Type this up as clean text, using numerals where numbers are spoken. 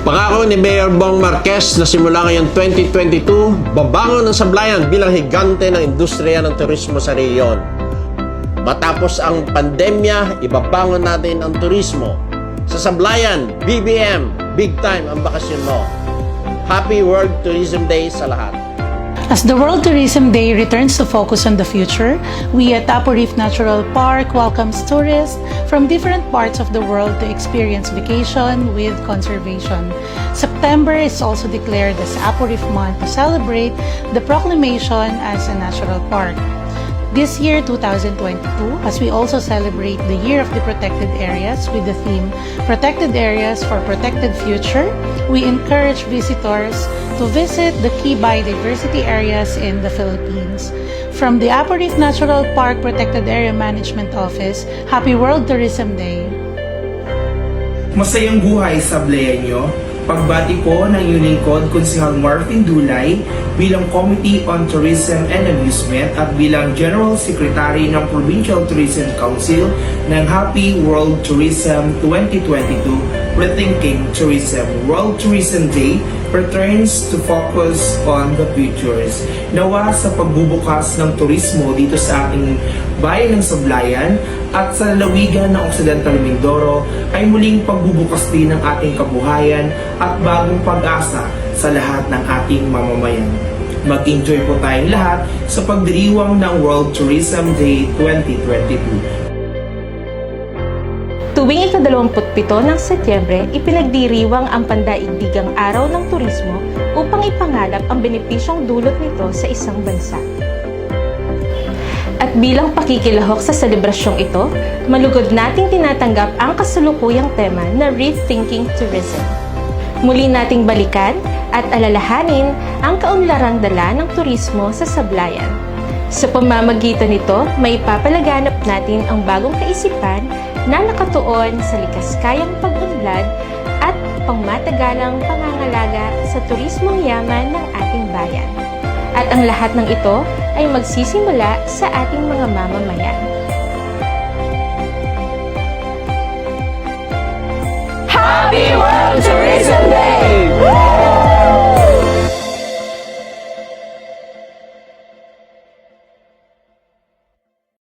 Pangako ni Mayor Bong Marquez na simula ngayong 2022, babangon ang Sablayan bilang higante ng industriya ng turismo sa rehiyon. Matapos ang pandemya, ibabangon natin ang turismo. Sa Sablayan, BBM, big time ang bakasyon mo. Happy World Tourism Day sa lahat. As the World Tourism Day returns to focus on the future, we at Apo Reef Natural Park welcomes tourists from different parts of the world to experience vacation with conservation. September is also declared as Apo Reef Month to celebrate the proclamation as a national park. This year, 2022, as we also celebrate the Year of the Protected Areas with the theme Protected Areas for Protected Future, we encourage visitors to visit the key biodiversity areas in the Philippines. From the Apo Reef Natural Park Protected Area Management Office, Happy World Tourism Day! Masayang buhay sa Sablayan. Pagbati ko ng inyong lingkod, Konsehal Marvin Dulay, bilang Committee on Tourism and Amusement at bilang General Secretary ng Provincial Tourism Council ng Happy World Tourism 2022, Rethinking Tourism. World Tourism Day returns to focus on the futures. Nawa sa pagbubukas ng turismo dito sa ating bayan ng Sablayan at sa lalawigan ng Occidental Mindoro ay muling pagbubukas din ng ating kabuhayan at bagong pag-asa sa lahat ng ating mamamayan. Mag-enjoy po tayong lahat sa pagdiriwang ng World Tourism Day 2022. Tuwing ika-27 ng Setyembre, ipinagdiriwang ang Pandaigdigang Araw ng Turismo upang ipangalap ang benepisyong dulot nito sa isang bansa. At bilang pakikilahok sa selebrasyong ito, malugod nating tinatanggap ang kasalukuyang tema na Rethinking Tourism. Muli nating balikan at alalahanin ang kaunlarang dala ng turismo sa Sablayan. Sa pamamagitan nito, may papalaganap natin ang bagong kaisipan na nakatuon sa likaskayang pag-unlad at pangmatagalang pangangalaga sa turismong yaman ng ating bayan. At ang lahat ng ito ay magsisimula sa ating mga mamamayan.